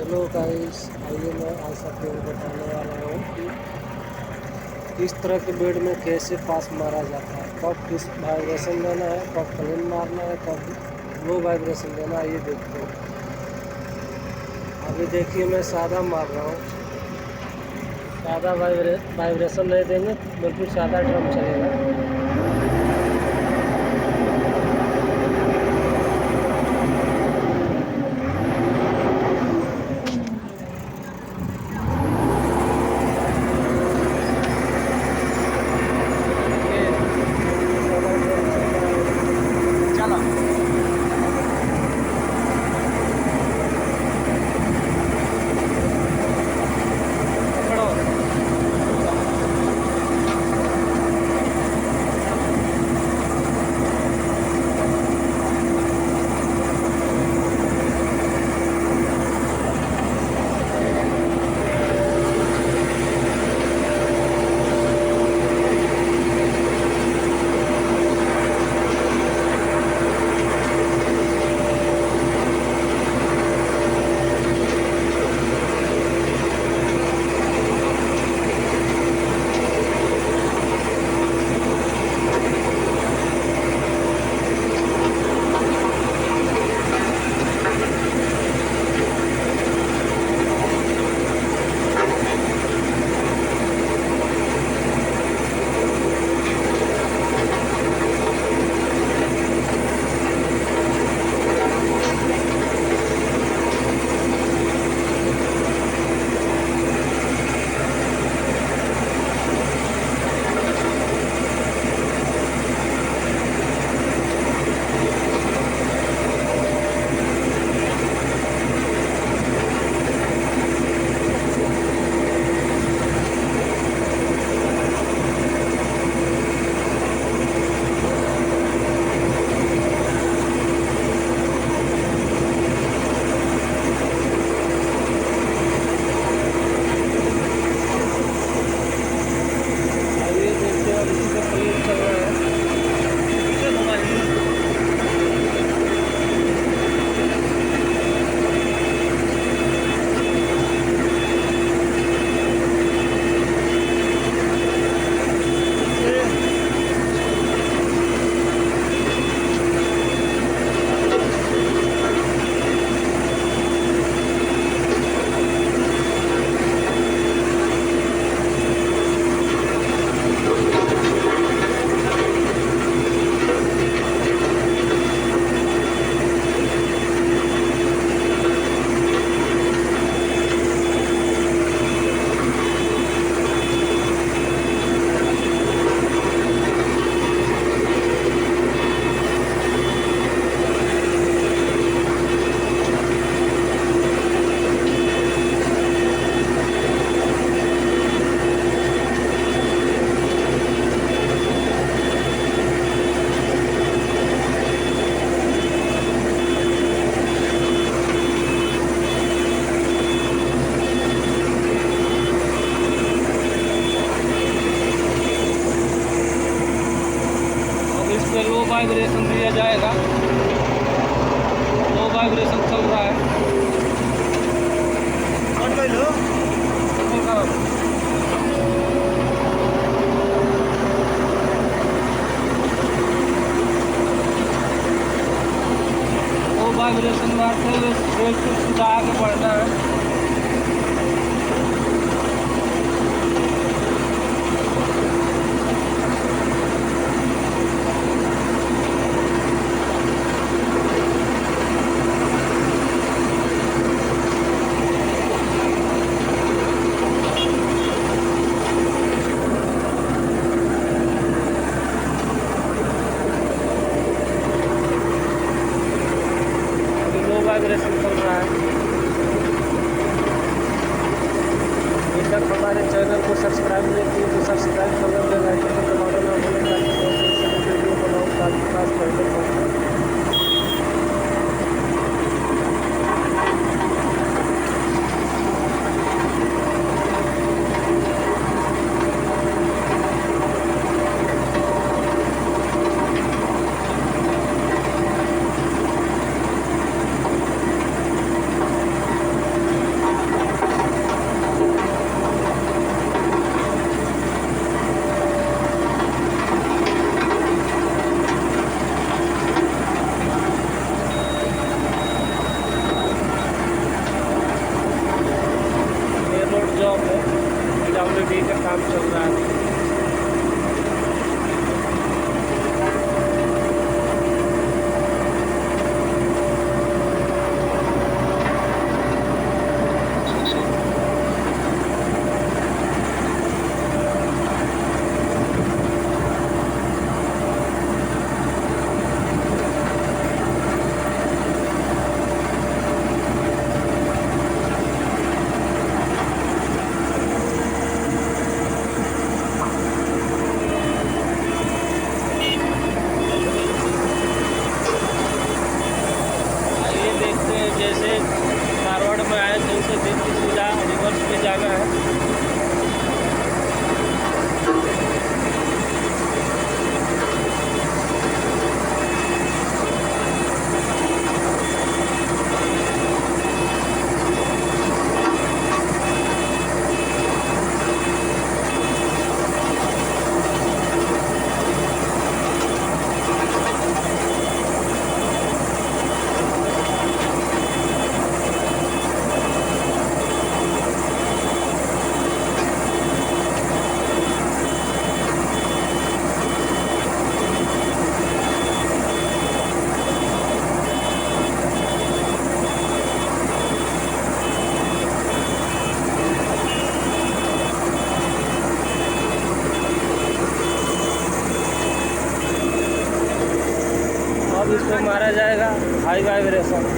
Hello guys, आइए मैं आज आपको बताने वाला हूँ कि किस तरह के बेड में कैसे पास मारा जाता है, कब किस वाइब्रेशन देना है, कब प्लेन मारना है, कब लो वाइब्रेशन देना है। ये देखते हैं। अभी देखिए मैं सादा मार रहा हूँ। सादा वाइब्रेशन नहीं देंगे, बिल्कुल सादा ड्रम चलेगा। लो वाइब्रेशन दिया जाएगा। लो वाइब्रेशन चल रहा है। लो वाइब्रेशन मारते हुए बिल्कुल सीधा आगे बढ़ना है। वाइब्रेशन चल रहा है। अभी तक हमारे चैनल को सब्सक्राइब नहीं किए तो सब्सक्राइब कर लो, बेल आइकन को दबाना ना भूलें ताकि वीडियो बनाओ आपके पास पहले पहुँचे। काम चल रहा है। जैसे फॉरवर्ड में आए तो उसे देख के सीधा रिवर्स में जाना है। अब इसको मारा जाएगा हाई वाइब्रेशन।